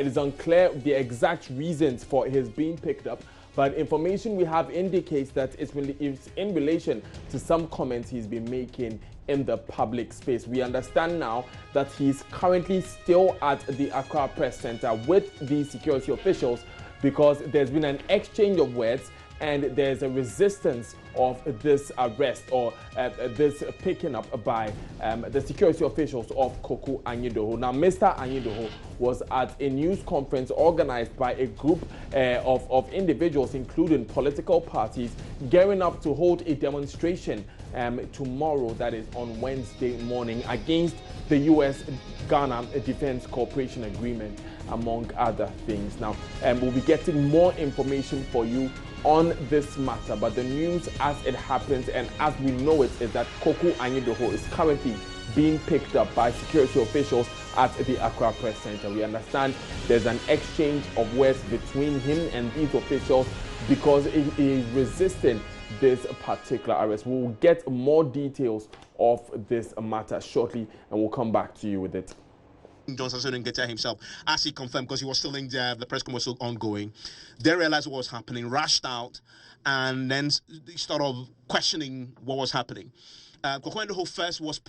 It is unclear the exact reasons for his being picked up, but information we have indicates that it's in relation to some comments he's been making in the public space. We understand now that he's currently still at the Accra Press Center with the security officials because there's been an exchange of words and there's a resistance of this arrest or this picking up by the security officials of Koku Anyidoho. Now, Mr. Anyidoho was at a news conference organized by a group of individuals, including political parties, gearing up to hold a demonstration tomorrow, that is on Wednesday morning, against the U.S.-Ghana Defense Cooperation Agreement, among other things. Now, we'll be getting more information for you on this matter, but the news as it happens and as we know it is that Koku Anyidoho is currently being picked up by security officials at the Accra Press Center. We understand there's an exchange of words between him and these officials because he is resisting this particular arrest. We'll get more details of this matter shortly and we'll come back to you with it. Johnson Nketiah himself, as he confirmed, because he was still in there, the press conference was still ongoing. They realized what was happening, rushed out, and then started questioning what was happening. Koku Anyidoho first was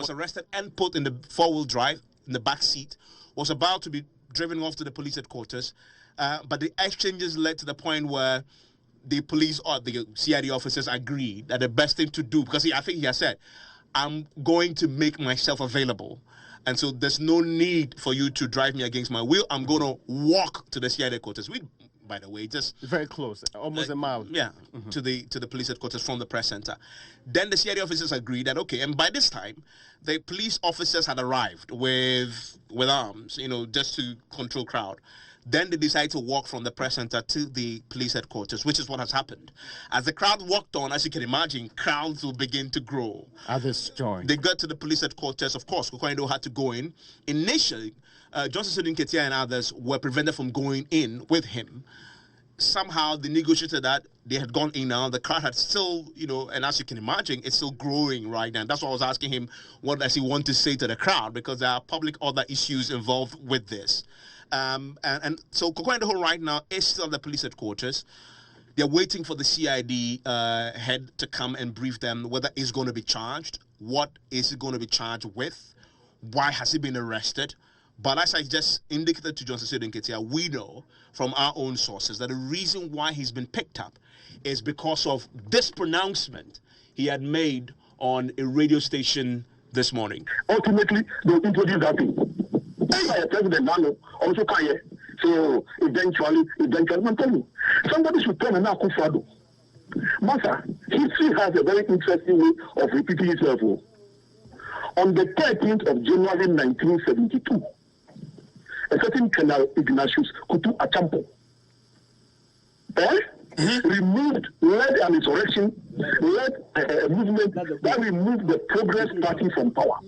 arrested and put in the four-wheel drive in the back seat, was about to be driven off to the police headquarters, but the exchanges led to the point where the police or the CID officers agreed that the best thing to do, because I think he has said, I'm going to make myself available. And so there's no need for you to drive me against my will. I'm going to walk to the CID headquarters. We, by the way, just very close, almost a mile. Yeah, to the police headquarters from the press center. Then the CID officers agreed that okay, and by this time, the police officers had arrived with arms, just to control crowd. Then they decided to walk from the press center to the police headquarters, which is what has happened. As the crowd walked on, as you can imagine, crowds will begin to grow. Others joined. They got to the police headquarters. Of course, Koku Anyidoho had to go in. Initially, Nketiah and others were prevented from going in with him. Somehow, they negotiated that they had gone in now. The crowd had still, and as you can imagine, it's still growing right now. That's why I was asking him, what does he want to say to the crowd? Because there are public other issues involved with this. And so Koku Anyidoho right now is still at the police headquarters. They're waiting for the CID head to come and brief them whether he's going to be charged, what is he going to be charged with, why has he been arrested. But as I just indicated to Johnson Nketiah, we know from our own sources that the reason why he's been picked up is because of this pronouncement he had made on a radio station this morning. Ultimately, they'll introduce that thing. President Nano also can. So eventually, I'm telling you, somebody should turn an Akufo-Addo. Master, history has a very interesting way of repeating itself. On the 13th of January 1972, a certain Colonel Ignatius Kutu Achampo led an insurrection, led a movement that removed the Progress Party from power.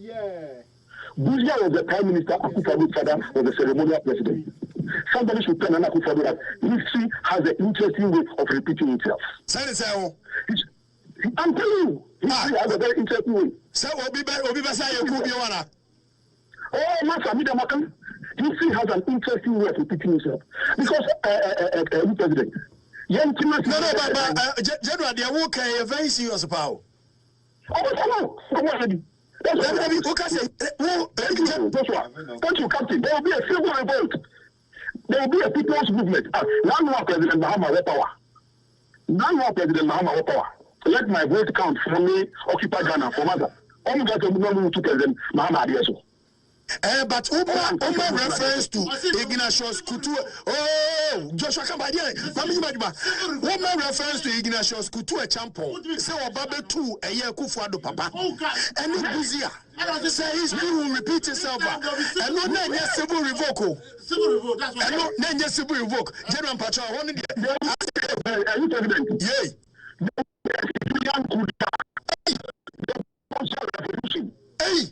Buzia was the Prime Minister, Akufo-Addo's father was the ceremonial president. Somebody should tell Akufo-Addo that history has an interesting way of repeating itself. I'm telling you, history has a very interesting way. Oh, Master, history has an interesting way of repeating itself. Because, President, General, they are working very serious about. Oh, come on. Thank you, Captain. There will be a civil revolt. There will be a people's movement. Now President Mahama will power. Let my vote count for me, occupy Ghana for mother. I'm going to move to President Mahama Adieso. But Oma reference to Ignatius Kutu. Oh, Joshua Kabadian. Oma reference to Ignatius Kutu Achampo. Say Obabe 2 a year Akufo-Addo papa. And Buzia. Say history will repeat itself. And no name civil revoke. Civil revoke, that's what. And no name civil revoke. General Pacha, one in Are you President? Yay. Hey.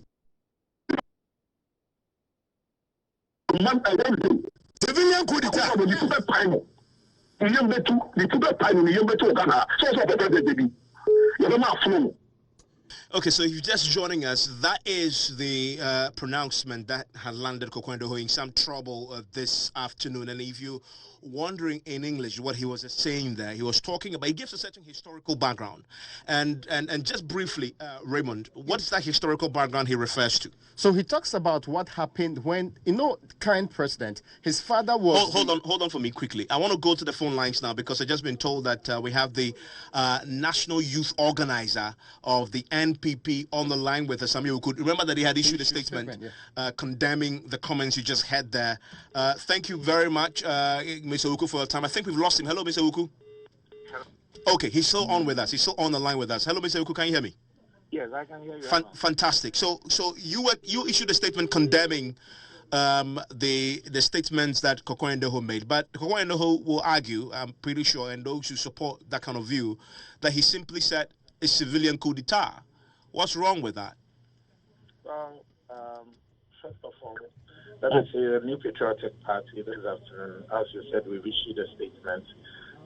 Civilian coup d'etat. Okay, so if you're just joining us, that is the pronouncement that has landed Koku in some trouble this afternoon. And if you're wondering in English what he was saying there, he was talking about, he gives a certain historical background. And just briefly, Raymond, what is that historical background he refers to? So he talks about what happened when, current president, his father was... Hold on for me quickly. I want to go to the phone lines now because I've just been told that we have the national youth organizer of the NPP on the line with us. Samuel could remember that he had issued a statement condemning the comments you just had there. Thank you very much, Mr. Uku, for your time. I think we've lost him. Hello, Mr. Uku. Okay, he's still on with us. He's still on the line with us. Hello, Mr. Uku, can you hear me? Yes, I can hear you. Fantastic. So you issued a statement condemning the statements that Koku made, but Koku will argue, I'm pretty sure, and those who support that kind of view, that he simply said a civilian coup d'etat. What's wrong with that? Well, first of all, let me say the New Patriotic Party this afternoon, as you said, we've issued a statement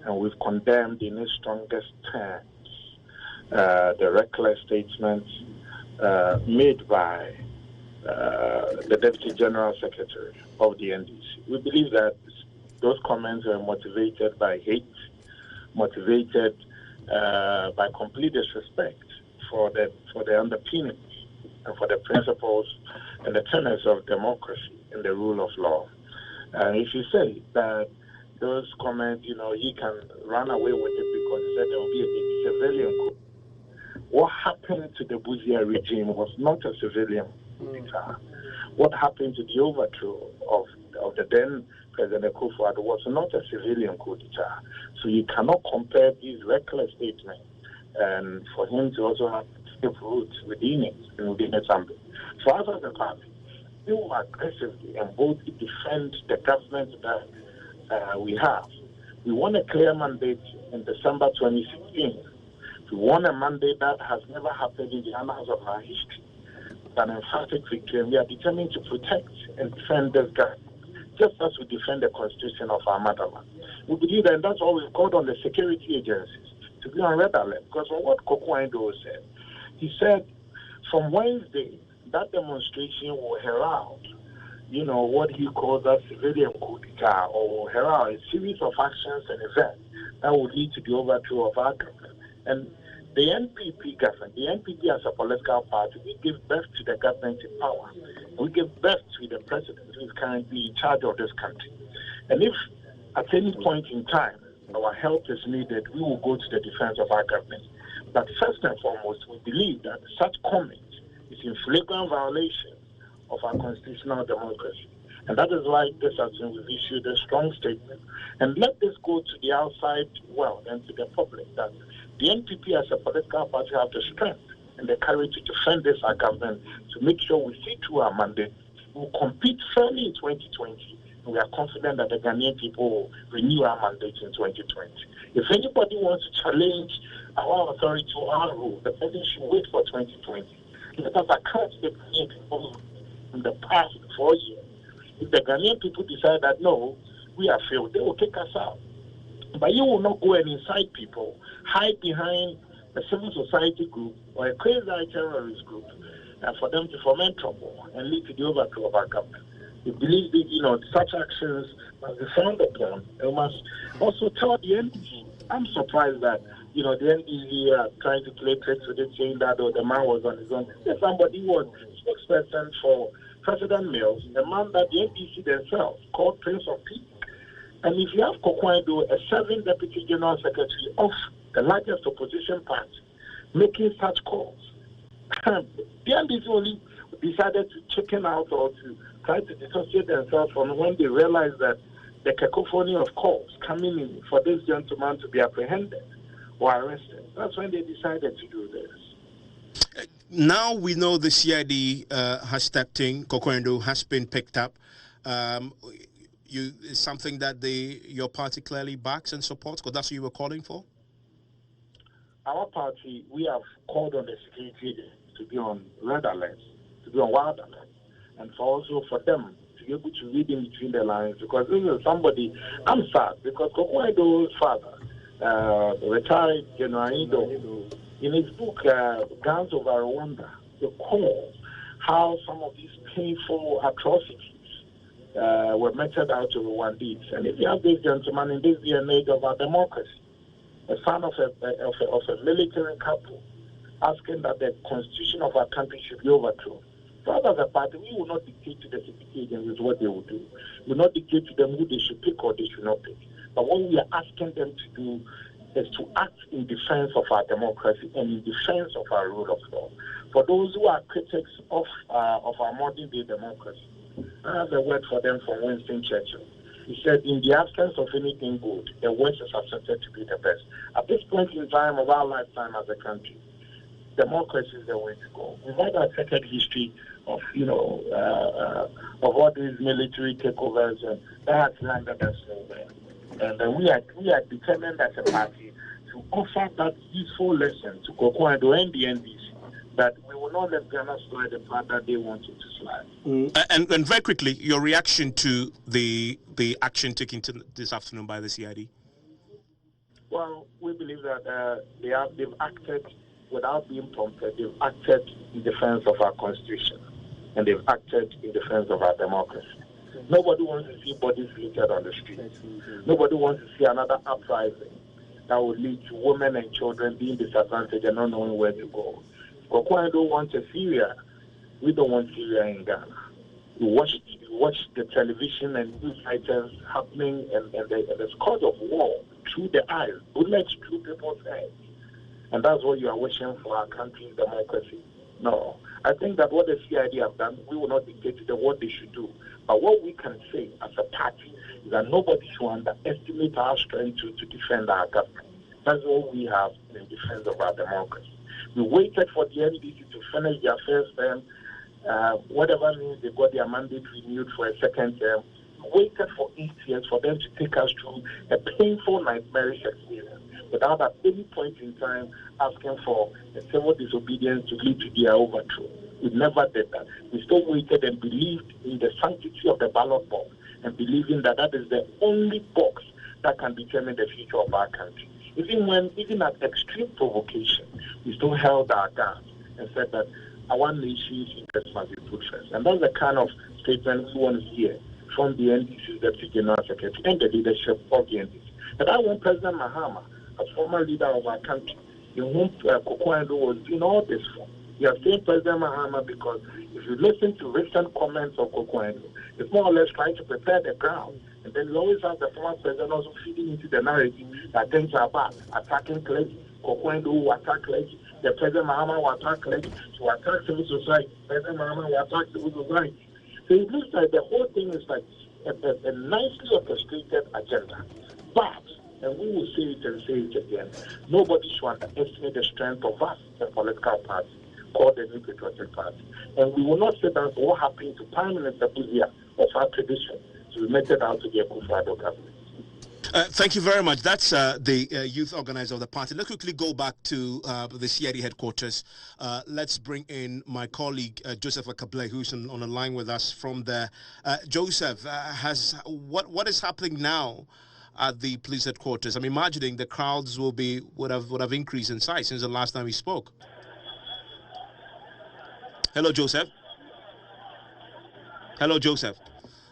and we've condemned in its strongest terms the reckless statements made by the Deputy General Secretary of the NDC. We believe that those comments were motivated by hate, motivated by complete disrespect for the underpinnings and for the principles and the tenets of democracy and the rule of law. And if you say that those comments, he can run away with it because he said there will be a civilian coup. What happened to the Buzia regime was not a civilian coup d'etat. What happened to the overthrow of the then President Akufo-Addo was not a civilian coup d'etat. So you cannot compare these reckless statements and for him to also have deep roots within it and within the assembly. For us as a party, we will aggressively and boldly defend the government that we have. We won a clear mandate in December 2016. We won a mandate that has never happened in the annals of our history. It's an emphatic victory, and we are determined to protect and defend this government, just as we defend the constitution of our motherland. We believe that, and that's why we've called on the security agencies to be on red alert, because of what Koku said. He said from Wednesday, that demonstration will herald, what he calls a civilian coup d'etat, or will herald a series of actions and events that will lead to the overthrow of our government. And the NPP government, the NPP as a political party, we give birth to the government in power. We give birth to the president who is currently in charge of this country. And if at any point in time our help is needed, we will go to the defense of our government. But first and foremost, we believe that such comment is in flagrant violation of our constitutional democracy. And that is why this afternoon we've issued a strong statement. And let this go to the outside world and to the public that the NPP as a political party have the strength and the courage to defend this our government, to make sure we see through our mandate. We will compete fairly in 2020. And we are confident that the Ghanaian people will renew our mandate in 2020. If anybody wants to challenge our authority or our rule, the person should wait for 2020. Let us account the Ghanaian people in the past 4 years. If the Ghanaian people decide that no, we are failed, they will take us out. But you will not go and incite people, hide behind a civil society group or a crazy terrorist group for them to foment trouble and lead to the overthrow of our government. We believe that, such actions must be frowned upon. And must also tell the NDC. I'm surprised that, the NDC are trying to play tricks with it, saying that the man was on his own. If somebody was spokesperson for President Mills, the man that the NDC themselves called Prince of Peace. And if you have Koku, a serving Deputy General Secretary of the largest opposition party, making such calls, the NDC only decided to chicken out or to try to dissociate themselves from when they realized that the cacophony of calls coming in for this gentleman to be apprehended or arrested. That's when they decided to do this. Now we know the CID has stepped in. Koku has been picked up. It's something that your party clearly backs and supports, because that's what you were calling for? Our party, we have called on the security to be on red alert, to be on wild alert, and for them to be able to read in between the lines, because this is somebody, I'm sad, because Koku father, the retired General Anyidoho, In his book, Guns Over Rwanda, recalls how some of these painful atrocities were meted out to Rwandese. And if you have this gentleman in this day and age of our democracy, a son of a military couple, asking that the constitution of our country should be overthrown. So as a party, we will not dictate to the security agencies what they will do. We will not dictate to them who they should pick or they should not pick. But what we are asking them to do is to act in defense of our democracy and in defense of our rule of law. For those who are critics of our modern day democracy, I have a word for them from Winston Churchill. He said, in the absence of anything good, the worst is accepted to be the best. At this point in time of our lifetime as a country, democracy is the way to go. We've had a checkered history of, of all these military takeovers, and that has landed us nowhere. And we are determined as a party to offer that useful lesson to Koku and the NDC that we will not let Ghana slide the path that they want it to slide. And very quickly, your reaction to the action taken this afternoon by the CID? Well, we believe that they've acted without being prompted. They've acted in defense of our constitution, and they've acted in defense of our democracy. Nobody wants to see bodies littered on the streets. Nobody wants to see another uprising that would lead to women and children being disadvantaged and not knowing where to go. Koku don't want a Syria. We don't want Syria in Ghana. We watch the television and news items happening and the scourge of war through the eyes, bullets through people's heads. And that's what you are wishing for our country's democracy. No. I think that what the CID have done, we will not dictate to them what they should do. But what we can say as a party is that nobody should underestimate our strength to defend our government. That's what we have in defense of our democracy. We waited for the NDC to finish their first term, whatever means they got their mandate renewed for a second term. We waited for 8 years for them to take us through a painful, nightmarish experience without at any point in time asking for a civil disobedience to lead to their overthrow. We never did that. We still waited and believed in the sanctity of the ballot box and believing that that is the only box that can determine the future of our country. Even at extreme provocation, we still held our guard and said that our nation's interests must be put first. And that's the kind of statement we want to hear from the NDC's Deputy General Secretary and the leadership of the NDC. And I want President Mahama, as former leader of our country, in whom Koku was doing all this for. You have seen President Mahama because if you listen to recent comments of Koku, it's more or less trying to prepare the ground. And then you always have the former president also feeding into the narrative that things are bad, attacking clergy. Koku will attack clergy. The President Mahama will attack clergy. To attack civil society. President Mahama will attack civil society. So it looks like the whole thing is like a nicely orchestrated agenda. But, and we will say it and say it again, nobody should underestimate the strength of us, the political party, called the New Patriotic Party. And we will not sit down for what happened to Prime Minister Buzia of our tradition to be meted out to the Akufo-Addo government. Thank you very much. That's the youth organizer of the party. Let's quickly go back to the CID headquarters. Let's bring in my colleague Joseph Akable, who's on the line with us from there. Joseph, what is happening now at the police headquarters? I'm imagining the crowds would have increased in size since the last time we spoke. Hello, Joseph. Hello, Joseph.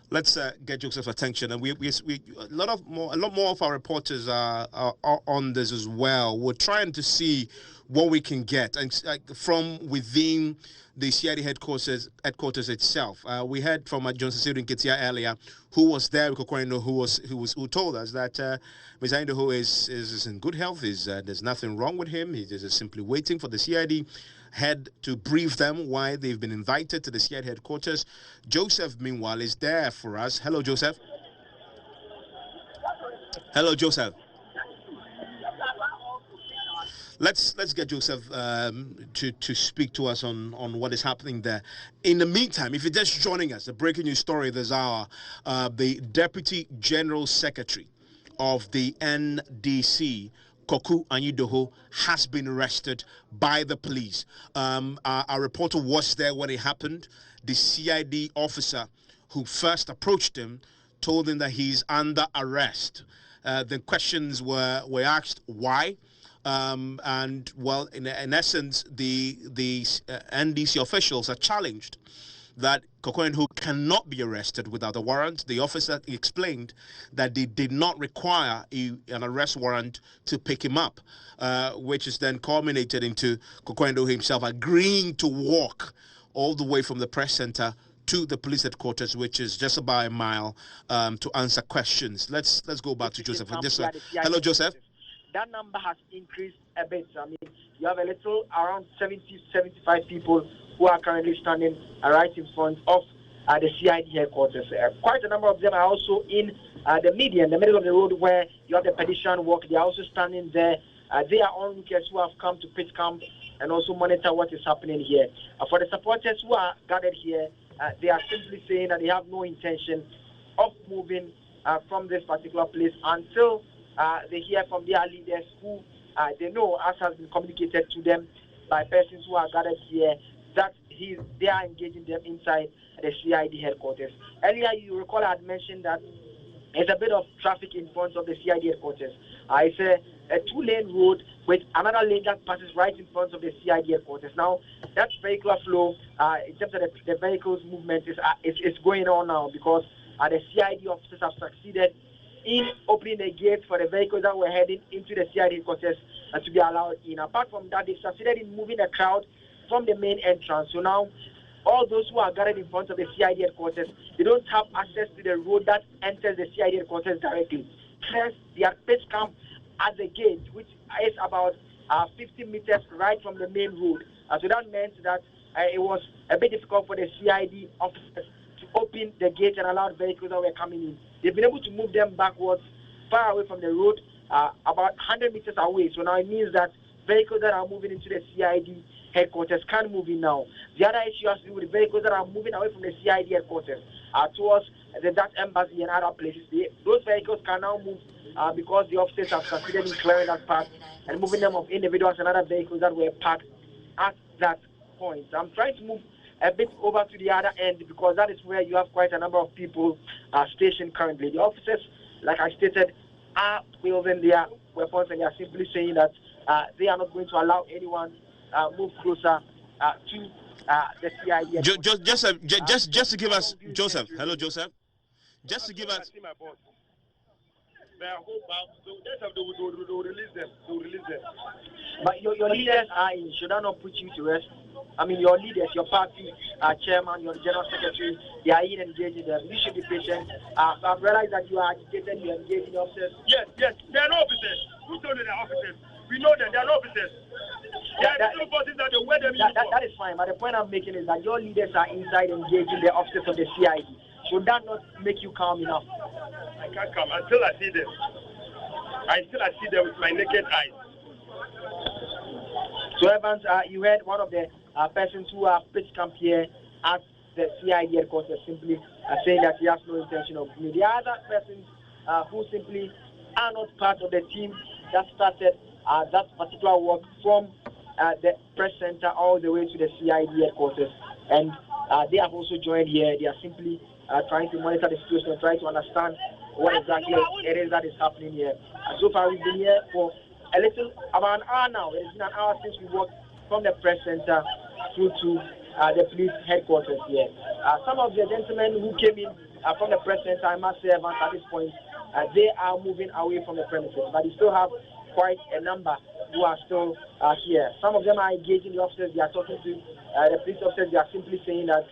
Let's get Joseph's attention, and we a lot more of our reporters are on this as well. We're trying to see what we can get, and from within the CID headquarters itself. We heard from Johnson Nketiah earlier, who was there, who told us that Mr. Anyidoho is in good health. There's nothing wrong with him. He's just simply waiting for the CID head to brief them why they've been invited to the CID headquarters. Joseph, meanwhile, is there for us. Hello, Joseph. Hello, Joseph. Let's get Joseph to speak to us on what is happening there. In the meantime, if you're just joining us, the breaking news story this hour, the Deputy General Secretary of the NDC, Koku Anyidoho, has been arrested by the police. Our reporter was there when it happened. The CID officer who first approached him told him that he's under arrest. The questions were asked why. and well, in essence, the NDC officials are challenged that Koku cannot be arrested without a warrant. The officer explained that they did not require an arrest warrant to pick him up, which is then culminated into Koku himself agreeing to walk all the way from the press center to the police headquarters, which is just about a mile, to answer questions. Let's go back to Joseph. Hello, Joseph. That number has increased a bit. I mean, you have a little around 75 people who are currently standing right in front of the CID headquarters. Quite a number of them are also in the median, the middle of the road where you have the pedestrian walk. They are also standing there. They are onlookers who have come to pitch camp and also monitor what is happening here. For the supporters who are gathered here, they are simply saying that they have no intention of moving from this particular place until they hear from their leaders who they know, as has been communicated to them by persons who are gathered here, that they are engaging them inside the CID headquarters. Earlier, you recall I had mentioned that there's a bit of traffic in front of the CID headquarters. It's a two-lane road with another lane that passes right in front of the CID headquarters. Now, that vehicular flow, in terms of the vehicles movement, is going on now because the CID officers have succeeded in opening the gates for the vehicles that were heading into the CID headquarters to be allowed in. Apart from that, they succeeded in moving the crowd from the main entrance. So now, all those who are gathered in front of the CID headquarters, they don't have access to the road that enters the CID headquarters directly. Hence, they are pitched camp at the gate, which is about 50 meters right from the main road. So that meant that it was a bit difficult for the CID officers to open the gate and allow vehicles that were coming in. They've been able to move them backwards, far away from the road, about 100 meters away. So now it means that vehicles that are moving into the CID headquarters can't move in now. The other issue has to do with vehicles that are moving away from the CID headquarters towards the Dutch embassy and other places. Those vehicles can now move because the officers have succeeded in clearing that path and moving them of individuals and other vehicles that were parked at that point. I'm trying to move a bit over to the other end because that is where you have quite a number of people stationed currently. The officers, like I stated, are wielding their weapons and they are simply saying that they are not going to allow anyone move closer to the CID. Just to give us, Joseph. Hello, Joseph. Just to give us. They will release them. They will release them. But your leaders are in. Should I not put you to rest? I mean, your leaders, your party chairman, your general secretary, they are in engaging them. You should be patient. I've realized that you are agitated, you are engaging the officers. Yes. They are no officers. Who told you they are officers? We know them. They are no officers. That is fine. But the point I'm making is that your leaders are inside engaging the officers of the CID. Should that not make you calm enough? I can't calm until I see them. I see them with my naked eyes. So Evans, you heard one of the persons who are pitched camp here at the CID headquarters simply saying that he has no intention of doing. The other persons who simply are not part of the team that started that particular work from the press center all the way to the CID headquarters. And they have also joined here. They are simply trying to monitor the situation and try to understand what exactly it is that is happening here. So far, we've been here for about an hour now. It has been an hour since we walked from the press center through to the police headquarters here. Some of the gentlemen who came in from the press center, I must say, Evans, at this point, they are moving away from the premises, but you still have quite a number who are still here. Some of them are engaging the officers. They are talking to the police officers. They are simply saying that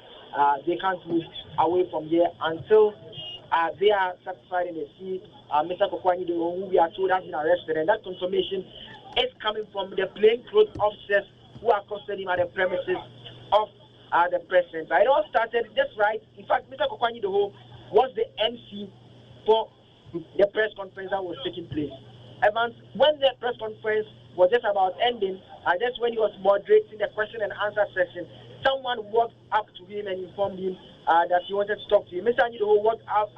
they can't move away from here until they are satisfied and they see Mr. Anyidoho, who we are told has been arrested. And that confirmation is coming from the plainclothes officers who are custodian at the premises of the press center. It all started just right. In fact, Mr. Anyidoho was the MC for the press conference that was taking place. Evans, when the press conference was just about ending, just when he was moderating the question and answer session, someone walked up to him and informed him that he wanted to talk to him. Mr. Anyidoho walked up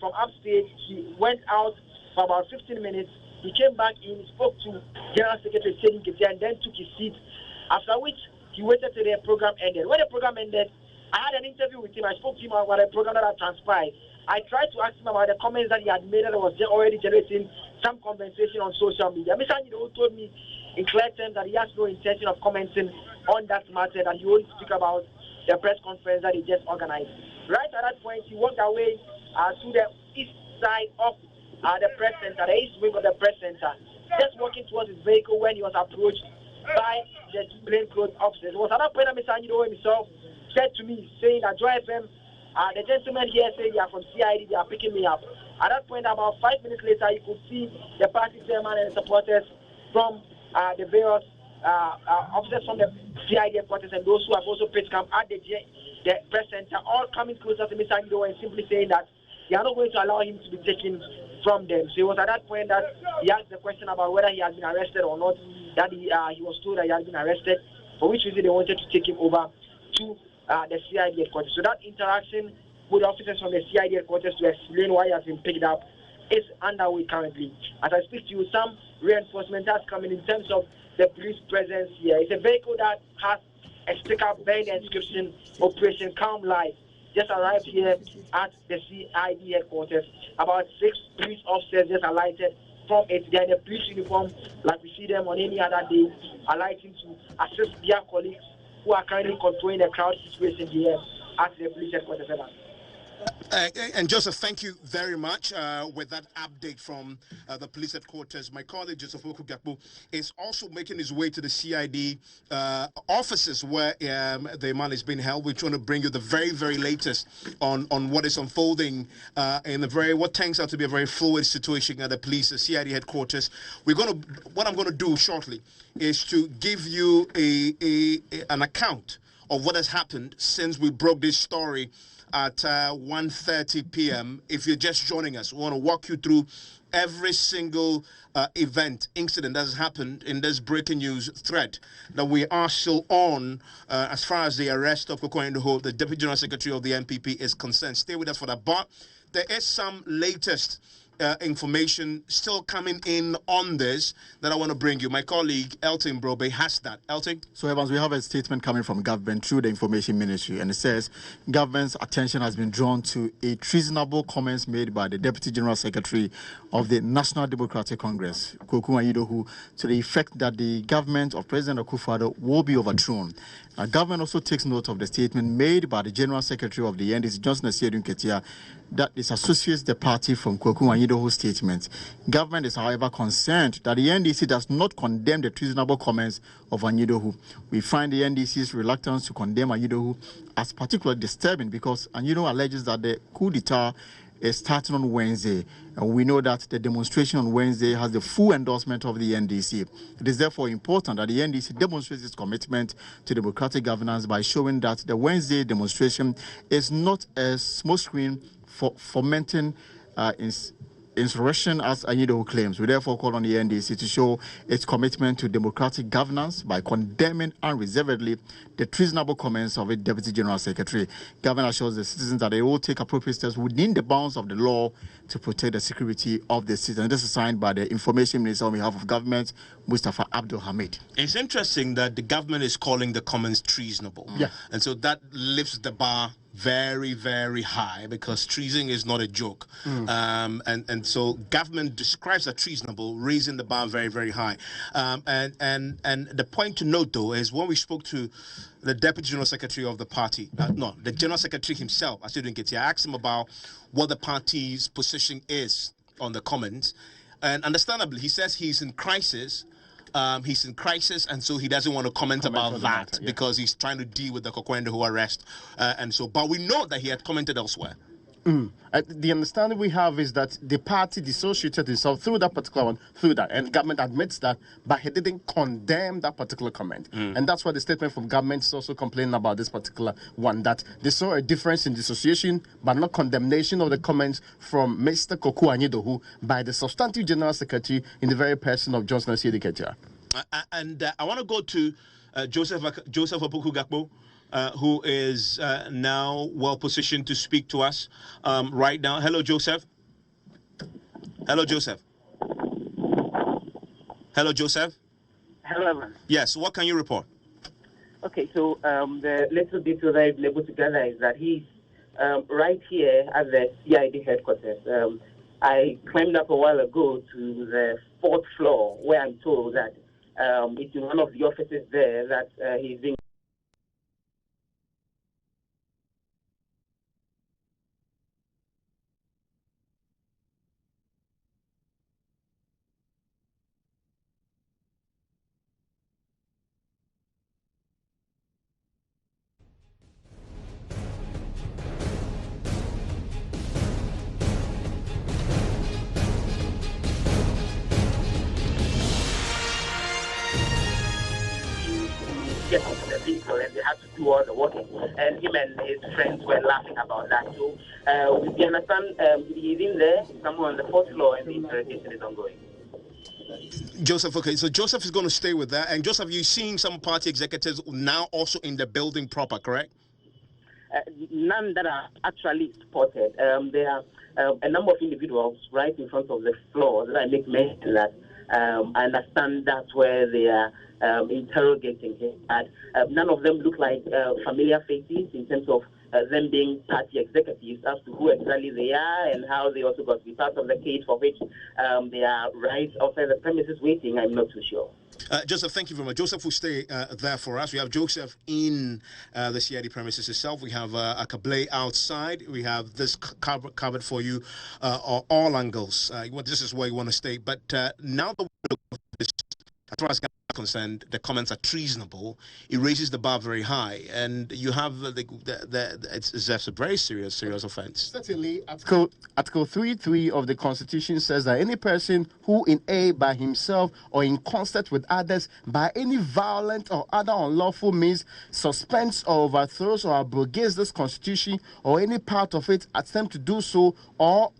from upstage. He went out for about 15 minutes. He came back in, spoke to General Secretary Nketiah, and then took his seat, after which he waited till the program ended. When the program ended, I had an interview with him. I spoke to him about a program that had transpired. I tried to ask him about the comments that he had made that was already generating some conversation on social media. Mr. Anyidoho told me in clear terms that he has no intention of commenting on that matter, that he won't speak about the press conference that he just organized. Right at that point, he walked away to the east side of the press center, the east wing of the press center, just walking towards his vehicle when he was approached by the plainclothes officers. It was at that point that Mr. Anyidoho himself said to me, saying that Joy FM, the gentlemen here say they are from CID, they are picking me up. At that point, about 5 minutes later, you could see the party chairman and supporters from the various officers from the CID headquarters and those who have also pitched camp at the press center, all coming closer to Mr. Anyidoho and simply saying that they are not going to allow him to be taken from them. So it was at that point that he asked the question about whether he has been arrested or not, that he was told that he had been arrested, for which reason they wanted to take him over to the CID headquarters. So that interaction with officers from the CID headquarters to explain why he has been picked up is underway currently. As I speak to you, some reinforcement has come in terms of the police presence here. It's a vehicle that has a sticker bearing the inscription Operation Calm Life. Just arrived here at the CID headquarters. About 6 police officers just alighted from it. They are in a police uniform like we see them on any other day, alighting to assist their colleagues who are currently controlling the crowd situation here at the police headquarters. And Joseph, thank you very much with that update from the police headquarters. My colleague Joseph Koku is also making his way to the CID offices where the man is being held. We're trying to bring you the very, very latest on what is unfolding in what turns out to be a very fluid situation at the police CID headquarters. What I'm going to do shortly is to give you an account of what has happened since we broke this story at 1:30 p.m. If you're just joining us, we want to walk you through every single incident that has happened in this breaking news thread that we are still on as far as the arrest of Koku Anyidoho, the Deputy General Secretary of the NPP, is concerned. Stay with us for that. But there is some latest information still coming in on this that I want to bring you. My colleague Elton Brobe has that. Elton? So Evans, we have a statement coming from government through the information ministry, and it says government's attention has been drawn to a treasonable comments made by the Deputy General Secretary of the National Democratic Congress, Koku Anyidoho, to the effect that the government of President Akufo-Addo will be overthrown. Government also takes note of the statement made by the General Secretary of the NDC, Nketiah, that disassociates the party from Koku Anyidoho's statement. Government is, however, concerned that the NDC does not condemn the treasonable comments of Anyidoho. We find the NDC's reluctance to condemn Anyidoho as particularly disturbing because Anyidoho alleges that the coup d'etat is starting on Wednesday. And we know that the demonstration on Wednesday has the full endorsement of the NDC. It is therefore important that the NDC demonstrates its commitment to democratic governance by showing that the Wednesday demonstration is not a smokescreen for fomenting insurrection, as Anyidoho claims. We therefore call on the NDC to show its commitment to democratic governance by condemning unreservedly the treasonable comments of its Deputy General Secretary. Government assures the citizens that they will take appropriate steps within the bounds of the law to protect the security of the citizens. This is signed by the Information Minister on behalf of government, Mustafa Abdul Hamid. It's interesting that the government is calling the comments treasonable. Yeah. And so that lifts the bar very, very high because treason is not a joke. And so government describes that treasonable, raising the bar very, very high. And the point to note, though, is when we spoke to the Deputy General Secretary of the party, the General Secretary himself, Nketiah, I asked him about what the party's position is on the comments. And understandably, he says he's in crisis. And so he doesn't want to comment about that because he's trying to deal with the Koku Anyidoho arrest. But we know that he had commented elsewhere. The understanding we have is that the party dissociated itself through that particular one, and government admits that, but he didn't condemn that particular comment. And that's why the statement from government is also complaining about this particular one, that they saw a difference in dissociation, but not condemnation of the comments from Mr. Koku Anyidoho by the substantive General Secretary in the very person of Johnson Nketiah. And I want to go to Joseph Opoku-Gakpo, who is now well positioned to speak to us right now. Hello, Joseph. Hello, Joseph. Hello, Joseph. Hello, Evan. Yes, what can you report? Okay, so the little detail that I've been able to gather is that he's right here at the CID headquarters. I climbed up a while ago to the 4th floor, where I'm told that it's in one of the offices there that he's being. Get into the vehicle and they had to do all the walking. And him and his friends were laughing about that. So we understand he's in there, somewhere on the 4th floor, and the interrogation is ongoing. Joseph, okay, so Joseph is going to stay with that. And Joseph, you're seeing some party executives now also in the building proper, correct? None that are actually spotted. There are a number of individuals right in front of the floor that I make mention that I understand that's where they are interrogating him. And none of them look like familiar faces in terms of them being party executives as to who exactly they are and how they also got to be part of the case for which they are right outside the premises waiting. I'm not too sure. Joseph, thank you very much. Joseph will stay there for us. We have Joseph in the CID premises itself. We have a Kablé outside. We have this covered for you all angles. This is where you want to stay. But now that we look at this, as far as Ghana is concerned, the comments are treasonable. It raises the bar very high, and you have it's a very serious offence. Certainly, Article 3.3 of the Constitution says that any person who in A by himself or in concert with others by any violent or other unlawful means suspends or overthrows or abrogates this Constitution or any part of it, attempt to do so, or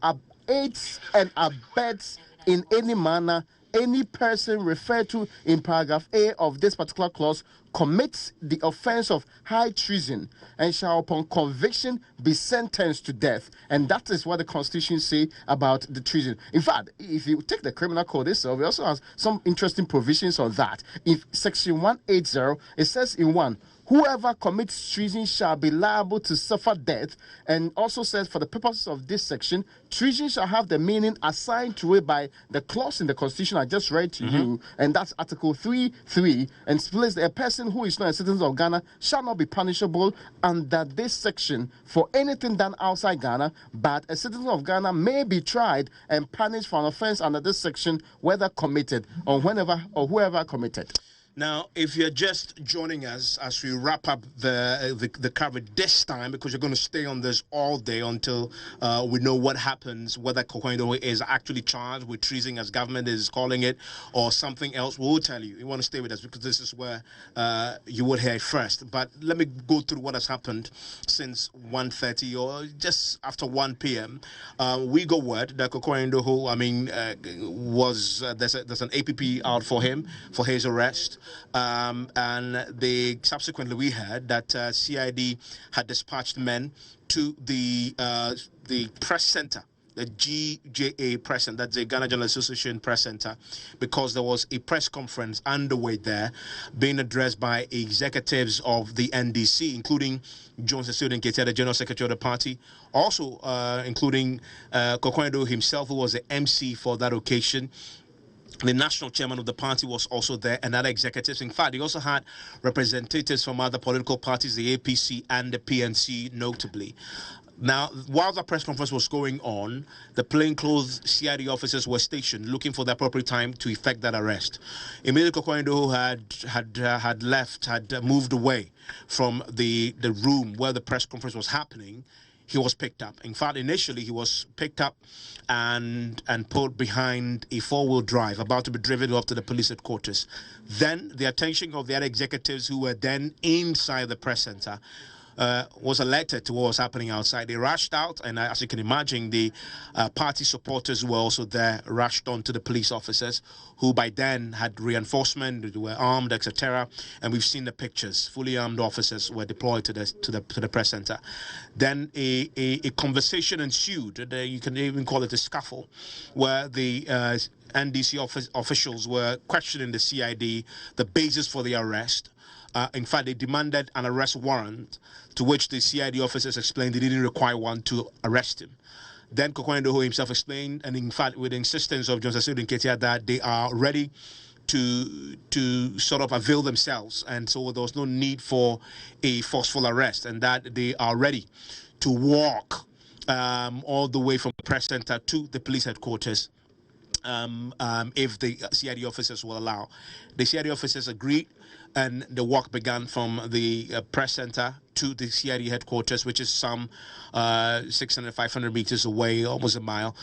aids and abets in any manner any person referred to in paragraph A of this particular clause commits the offense of high treason and shall upon conviction be sentenced to death. And that is what the Constitution say about the treason. In fact, if you take the criminal code itself, it also has some interesting provisions on that. If section 180, it says in 1, whoever commits treason shall be liable to suffer death, and also says for the purposes of this section, treason shall have the meaning assigned to it by the clause in the Constitution I just read to you, and that's Article 3.3, and splits a person who is not a citizen of Ghana shall not be punishable under this section for anything done outside Ghana, but a citizen of Ghana may be tried and punished for an offense under this section, whether committed or whenever or whoever committed. Now, if you're just joining us as we wrap up the coverage this time, because you're going to stay on this all day until we know what happens, whether Koku is actually charged with treason, as government is calling it, or something else, we'll tell you. You want to stay with us because this is where you will hear it first. But let me go through what has happened since 1:30 or just after 1 p.m. We got word that Koku, was there's an APP out for him for his arrest. And subsequently we heard that CID had dispatched men to the press center, the GJA press center, that's the Ghana Journalists Association press center, because there was a press conference underway there being addressed by executives of the NDC, including Nketiah, the General Secretary of the party, also including Koku himself, who was the MC for that occasion. The national chairman of the party was also there, and other executives. In fact, he also had representatives from other political parties, the APC and the PNC, notably. Now, while the press conference was going on, the plainclothes CID officers were stationed, looking for the appropriate time to effect that arrest. Immediately, Koku had left, had moved away from the room where the press conference was happening. He was picked up. In fact, initially he was picked up and put behind a four-wheel drive, about to be driven off to the police headquarters. Then the attention of the other executives who were then inside the press center was alerted to what was happening outside. They rushed out, and as you can imagine, the party supporters who were also there rushed on to the police officers, who by then had reinforcement, they were armed, etc. And we've seen the pictures. Fully armed officers were deployed to the press center. Then a conversation ensued. You can even call it a scuffle, where the NDC officials were questioning the CID, the basis for the arrest. In fact, they demanded an arrest warrant, to which the CID officers explained they didn't require one to arrest him. Then Koku Anyidoho himself explained, and in fact, with the insistence of Johnson Nketiah, that they are ready to sort of avail themselves, and so there was no need for a forceful arrest, and that they are ready to walk all the way from the press center to the police headquarters if the CID officers will allow. The CID officers agreed, and the walk began from the press center to the CID headquarters, which is some 600, 500 meters away, almost a mile.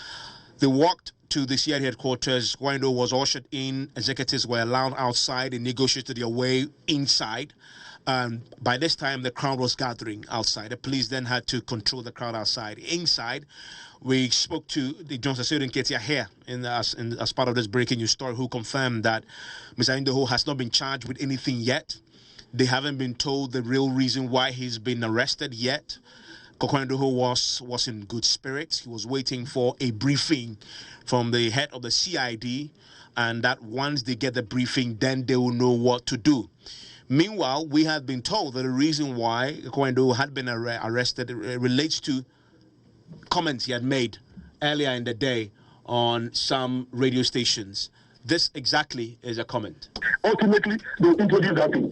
They walked to the CID headquarters. Anyidoho was ushered in. Executives were allowed outside. They negotiated their way inside. By this time, the crowd was gathering outside. The police then had to control the crowd outside. Inside, we spoke to the Johnson Nketiah here as part of this breaking news story, who confirmed that Mr. Anyidoho has not been charged with anything yet. They haven't been told the real reason why he's been arrested yet. Koku Anyidoho was in good spirits. He was waiting for a briefing from the head of the CID, and that once they get the briefing, then they will know what to do. Meanwhile, we had been told that the reason why Koku Anyidoho had been arrested relates to comments he had made earlier in the day on some radio stations. This exactly is a comment. Ultimately, they introduce that thing.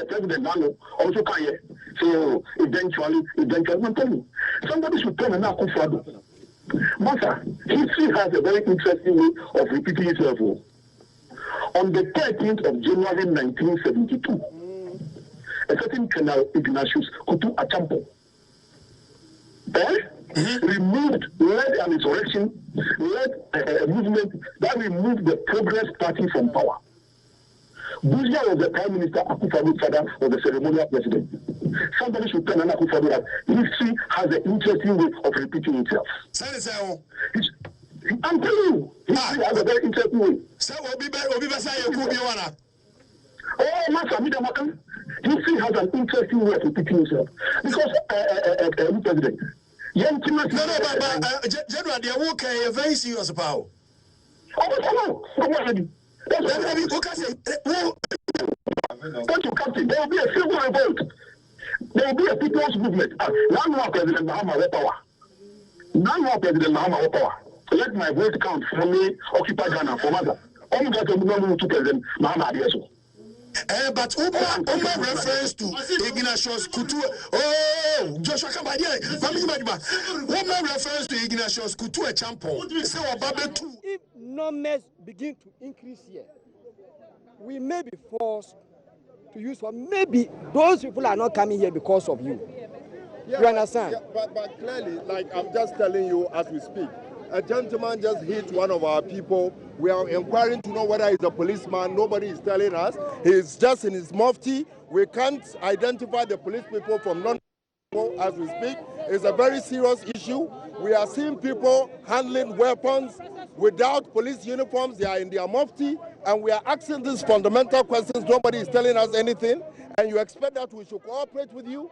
President Nano also can hear. So eventually, I'm telling you, somebody should tell me now, Akufo-Addo. Master, history has a very interesting way of repeating itself. On the 13th of January 1972, a certain Colonel Ignatius Kutu Achampo removed, led an insurrection, led a movement that removed the Progress Party from power. Buzia was the Prime Minister, Akufo-Addo's father was the ceremonial president. Somebody should tell Akufo-Addo that history has an interesting way of repeating itself. I'm telling you, history has a very interesting way. Oh, Master, history has an interesting way of repeating itself. Because, President, General, they are working very serious about. Thank you, Captain. There will be a civil revolt. There will be a people's movement. Now, President Mahama will power. Now, President Mahama will power. Let my vote count for me, occupy Ghana, for mother. Only that will move to President Mahama Adieso. But Uma reference to Ignatius Kutu. Oh, Joshua Kambadia, Family Majima. Uma reference to Ignatius Kutu a champion. If numbers begin to increase here, we may be forced to use for maybe those people are not coming here because of you. Yeah, you understand? Yeah, but clearly, like I'm just telling you as we speak, a gentleman just hit one of our people. We are inquiring to know whether he's a policeman. Nobody is telling us. He's just in his mufti. We can't identify the police people from non-people as we speak. It's a very serious issue. We are seeing people handling weapons without police uniforms. They are in their mufti, and we are asking these fundamental questions. Nobody is telling us anything, and you expect that we should cooperate with you?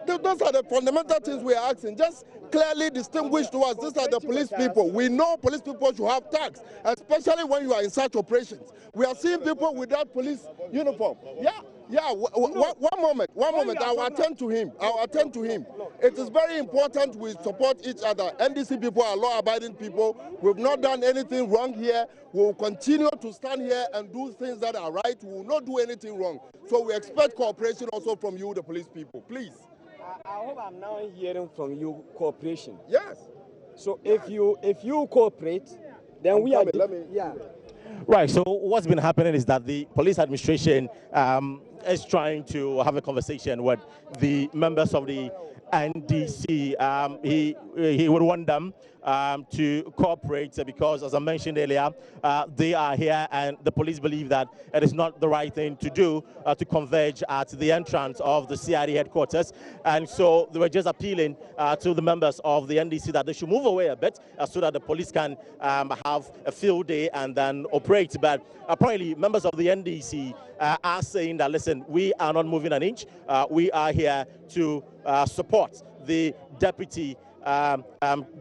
Those are the fundamental things we are asking. Just clearly distinguish to us, these are the police people. We know police people should have tags, especially when you are in such operations. We are seeing people without police uniform. One moment. I will attend to him. It is very important we support each other. NDC people are law-abiding people. We've not done anything wrong here. We will continue to stand here and do things that are right. We will not do anything wrong. So we expect cooperation also from you, the police people. Please. I hope I'm now hearing from you cooperation. Yes. So if you cooperate, then we are. Right. So what's been happening is that the police administration is trying to have a conversation with the members of the NDC. He would want them to cooperate because, as I mentioned earlier, they are here and the police believe that it is not the right thing to do to converge at the entrance of the CID headquarters. And so they were just appealing to the members of the NDC that they should move away a bit so that the police can have a field day and then operate. But apparently members of the NDC are saying that, listen, we are not moving an inch. We are here to support the deputy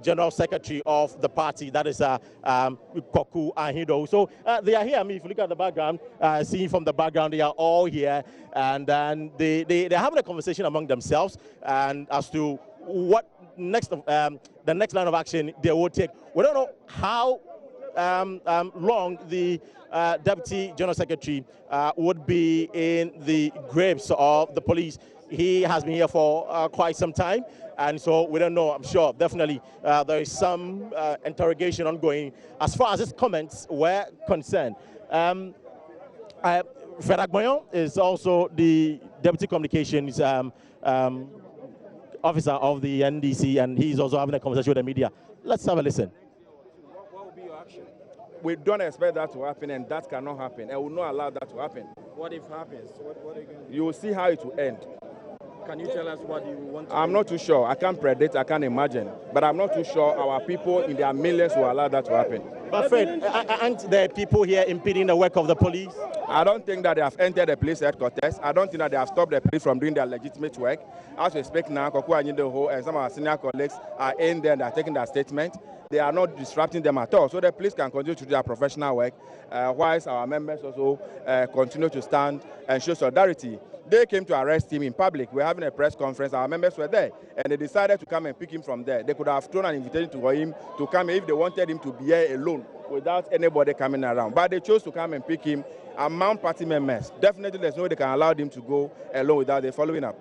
General Secretary of the party, that is Koku Anyidoho. So they are here. I mean, if you look at the background, seeing from the background, they are all here, and then they're having a conversation among themselves and as to what next the next line of action they will take. We don't know how long the Deputy General Secretary would be in the grips of the police. He has been here for quite some time, and so we don't know. I'm sure definitely there is some interrogation ongoing as far as his comments were concerned. Fred Agboyon is also the Deputy Communications Officer of the NDC, and he's also having a conversation with the media. Let's have a listen. What will be your action? We don't expect that to happen, and that cannot happen, and we will not allow that to happen. What if happens? What are you going to do? You will see how it will end. Can you tell us what you want to do? I'm not too sure. I can't predict, I can't imagine. But I'm not too sure our people in their millions will allow that to happen. But Fred, aren't there people here impeding the work of the police? I don't think that they have entered the police headquarters. I don't think that they have stopped the police from doing their legitimate work. As we speak now, Koku Anyidoho and some of our senior colleagues are in there and are taking their statement. They are not disrupting them at all. So the police can continue to do their professional work, whilst our members also continue to stand and show solidarity. They came to arrest him in public. We're having a press conference. Our members were there, and they decided to come and pick him from there. They could have thrown an invitation to him to come if they wanted him to be here alone without anybody coming around. But they chose to come and pick him among party members. Definitely, there's no way they can allow him to go alone without the following up.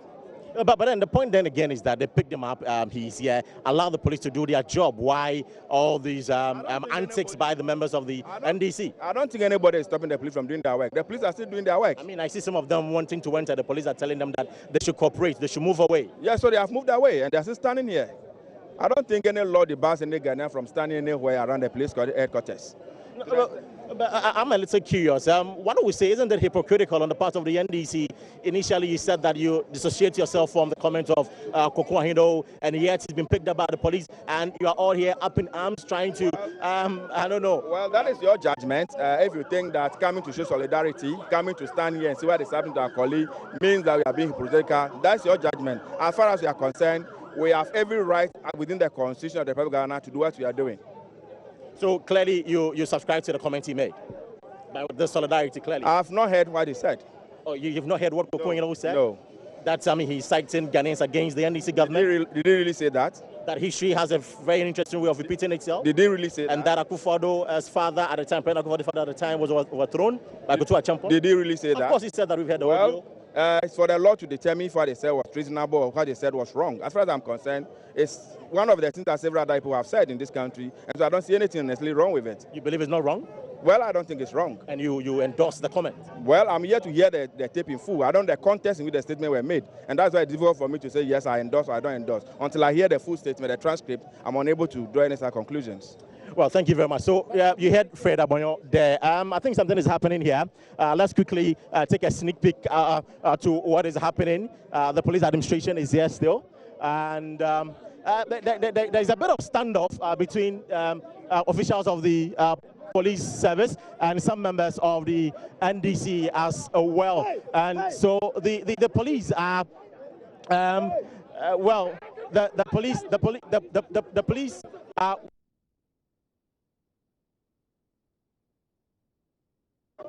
But then the point then again is that they picked him up, he's here, allow the police to do their job. Why all these antics by the members of the NDC? I don't think anybody is stopping the police from doing their work. The police are still doing their work. I mean, I see some of them wanting to enter. The police are telling them that they should cooperate, they should move away. Yeah, so they have moved away and they're still standing here. I don't think any law debars any Ghanaian from standing anywhere around the police headquarters. But I'm a little curious. Why don't we say, isn't that hypocritical on the part of the NDC? Initially, you said that you dissociate yourself from the comments of Koku Anyidoho, and yet he's been picked up by the police, and you are all here up in arms trying to, I don't know. Well, that is your judgment. If you think that coming to show solidarity, coming to stand here and see what is happening to our colleague means that we are being hypocritical, that's your judgment. As far as we are concerned, we have every right within the Constitution of the Republic of Ghana to do what we are doing. So clearly you subscribe to the comment he made by the solidarity, clearly. I have not heard what he said. Oh, you've not heard what Koku Anyidoho said? No. That's, I mean, he's citing Ghanaians against the NDC government. Did he really say that? That history has a very interesting way of repeating itself. Did he really say that? And that Akufo-Addo's father at the time, President Akufo-Addo's father at the time was overthrown by Kotu Achampon. Did he really say that? Of course he said that. We've heard the audio. It's for the law to determine if what they said was reasonable or what they said was wrong. As far as I'm concerned, it's one of the things that several other people have said in this country, and so I don't see anything necessarily wrong with it. You believe it's not wrong? Well, I don't think it's wrong. And you endorse the comment? Well, I'm here to hear the tape in full. I don't know the context in which the statement were made, and that's why it's difficult for me to say yes, I endorse or I don't endorse. Until I hear the full statement, the transcript, I'm unable to draw any conclusions. Well, thank you very much. So you heard Fred Agboyon there. I think something is happening here. Let's quickly take a sneak peek to what is happening. The police administration is here still. And there's a bit of standoff between officials of the police service and some members of the NDC as well. And so the police are, well, the police are.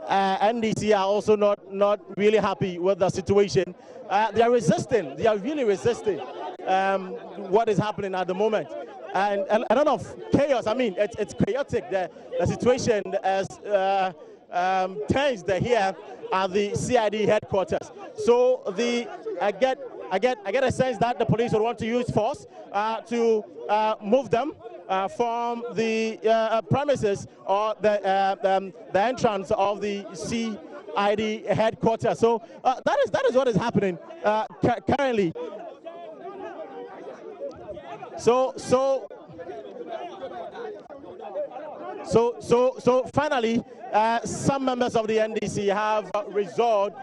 NDC are also not really happy with the situation. They are resisting. They are really resisting what is happening at the moment. And a lot of chaos. I mean, it's chaotic. The situation is tensed here at the CID headquarters. So I get a sense that the police would want to use force to move them from the premises or the entrance of the CID headquarters. So that is what is happening currently. So finally, some members of the NDC have resolved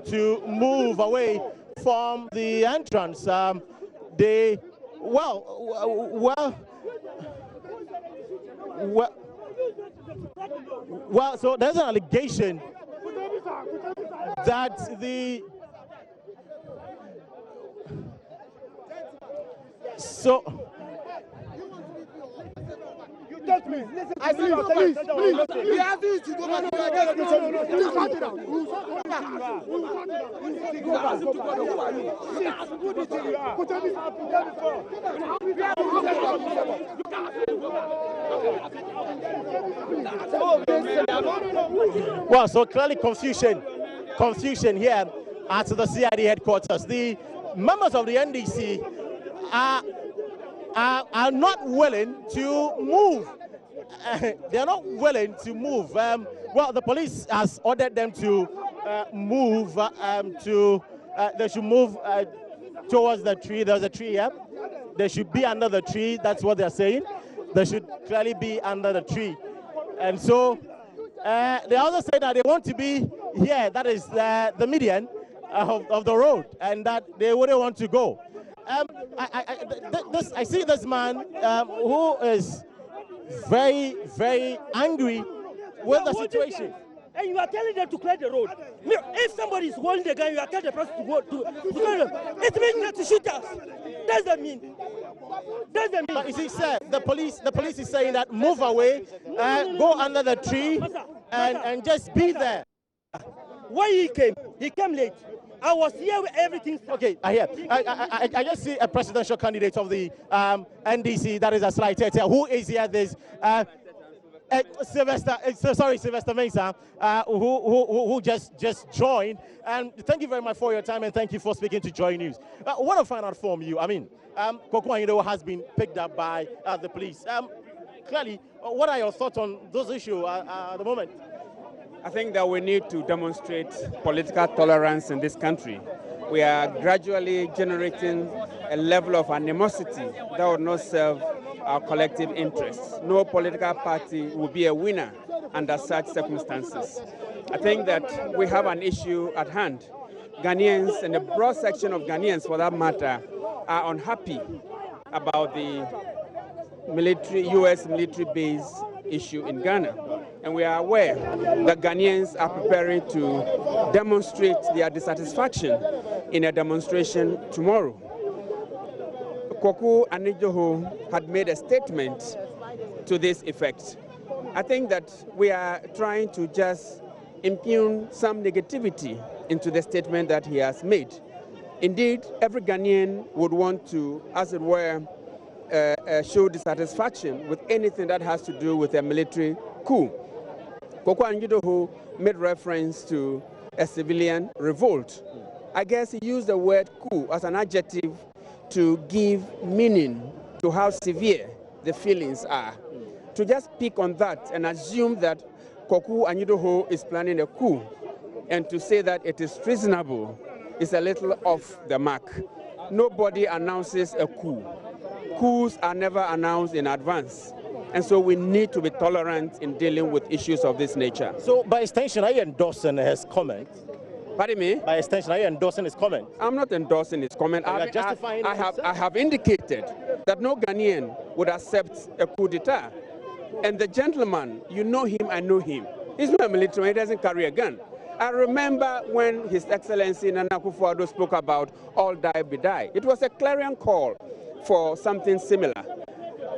to move away from the entrance. Well, so there's an allegation that So. I see your police. We have this to go back. Please cut it down. Well, so clearly confusion here at the CID headquarters. The members of the NDC are not willing to move. They are not willing to move. Well, the police has ordered them to move. They should move towards the tree. There's a tree here. They should be under the tree. That's what they're saying. They should clearly be under the tree. And so they also say that they want to be here. That is the median of the road, and that they wouldn't want to go. I see this man who is very, very angry with the situation. And you are telling them to clear the road. If somebody is holding the gun, you are telling the person to go to clear them. It means not to shoot us. Does that mean? But you see, sir, the police is saying that move away, go under the tree, and just be there. When he came late. I was here with everything. Okay, I hear. I just see a presidential candidate of the NDC, that is a slight here. Who is here? There's Sylvester Mensah, who just joined. And thank you very much for your time, and thank you for speaking to JoyNews. I want to find out from you. I mean, Koku Anyidoho has been picked up by the police. Clearly, what are your thoughts on those issues at the moment? I think that we need to demonstrate political tolerance in this country. We are gradually generating a level of animosity that will not serve our collective interests. No political party will be a winner under such circumstances. I think that we have an issue at hand. Ghanaians, and a broad section of Ghanaians for that matter, are unhappy about the U.S. military base issue in Ghana. And we are aware that Ghanaians are preparing to demonstrate their dissatisfaction in a demonstration tomorrow. Koku Anyidoho had made a statement to this effect. I think that we are trying to just impugn some negativity into the statement that he has made. Indeed, every Ghanaian would want to, as it were, show dissatisfaction with anything that has to do with a military coup. Koku Anyidoho made reference to a civilian revolt. I guess he used the word coup as an adjective to give meaning to how severe the feelings are. To just pick on that and assume that Koku Anyidoho is planning a coup and to say that it is treasonable is a little off the mark. Nobody announces a coup. Coups are never announced in advance. And so we need to be tolerant in dealing with issues of this nature. So by extension, are you endorsing his comment? Pardon me? By extension, are you endorsing his comment? I'm not endorsing his comment. I have indicated that no Ghanaian would accept a coup d'etat. And the gentleman, you know him, I know him. He's not a military man, he doesn't carry a gun. I remember when His Excellency Nana Akufo-Addo spoke about all die be die. It was a clarion call for something similar.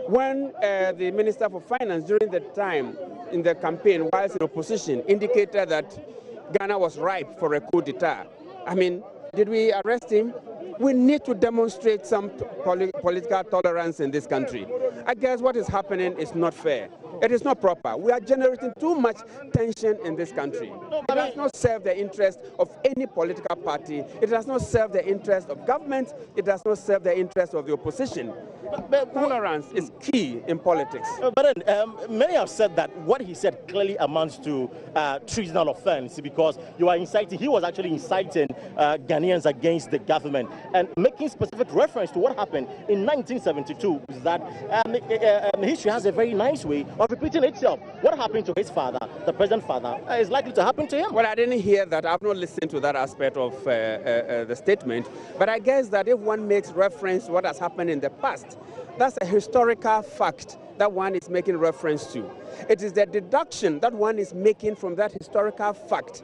When the Minister for Finance during the time in the campaign, whilst in opposition, indicated that Ghana was ripe for a coup d'etat, I mean, did we arrest him? We need to demonstrate some political tolerance in this country. I guess what is happening is not fair. It is not proper. We are generating too much tension in this country. It does not serve the interest of any political party. It does not serve the interest of government. It does not serve the interest of the opposition. But tolerance is key in politics. But then, many have said that what he said clearly amounts to treasonable offense because he was actually inciting Ghanaians against the government and making specific reference to what happened in 1972. That history has a very nice way of repeating itself. What happened to his father, the present father, is likely to happen to him. Well, I didn't hear that. I've not listened to that aspect of the statement. But I guess that if one makes reference to what has happened in the past, that's a historical fact that one is making reference to. It is the deduction that one is making from that historical fact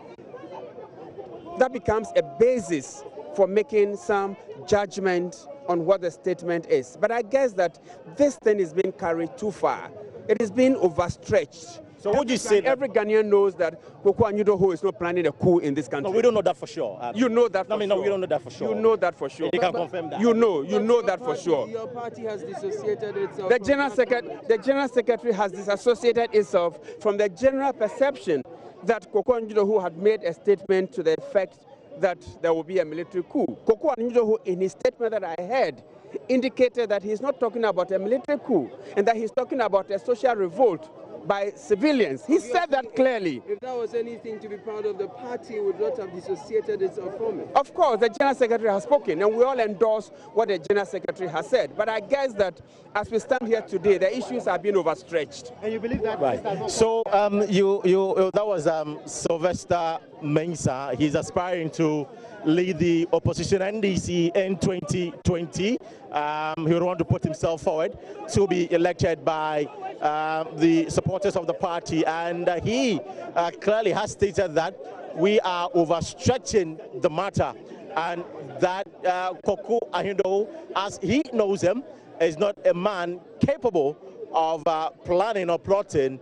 that becomes a basis for making some judgment on what the statement is. But I guess that this thing is being carried too far. It is being overstretched. So would you say that every Ghanaian knows that Koku Anyidoho is not planning a coup in this country? No, we don't know that for sure. You know that for sure. No, we don't know that for sure. You know that for sure. You can confirm that. You know that for sure. Your party has dissociated itself. The General Secretary has disassociated itself from the general perception that Koku Anyidoho had made a statement to the effect that there will be a military coup. Koku Anyidoho, in his statement that I heard, indicated that he's not talking about a military coup and that he's talking about a social revolt by civilians. He said that clearly. If that was anything to be proud of, the party would not have dissociated itself from it. Of course, the General Secretary has spoken, and we all endorse what the General Secretary has said. But I guess that as we stand here today, the issues are being overstretched. And you believe that? Right. So that was Sylvester Mensah. He's aspiring to lead the opposition NDC in 2020. He would want to put himself forward to be elected by the supporters of the party, and he clearly has stated that we are overstretching the matter, and that Koku Anyidoho, as he knows him, is not a man capable of planning or plotting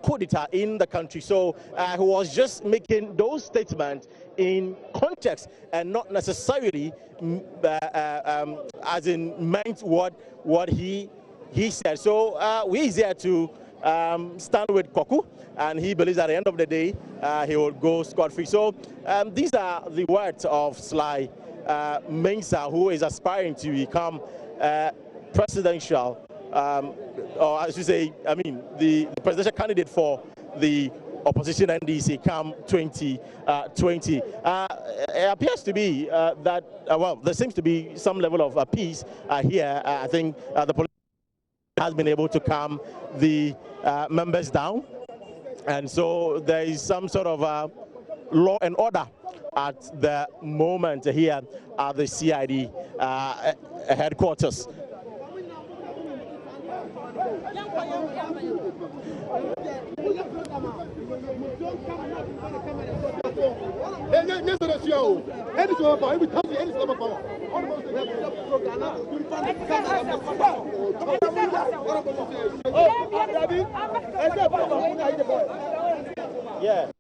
coup d'etat in the country. So he was just making those statements in context and not necessarily as in meant what he said. So we're here to stand with Koku, and he believes at the end of the day he will go scot-free. So these are the words of Sly Mensah, who is aspiring to become presidential, or I should say, I mean, the presidential candidate for the opposition NDC come 2020. It appears to be that, well, there seems to be some level of peace here. I think the police has been able to calm the members down, and so there is some sort of law and order at the moment here at the CID headquarters. Yeah.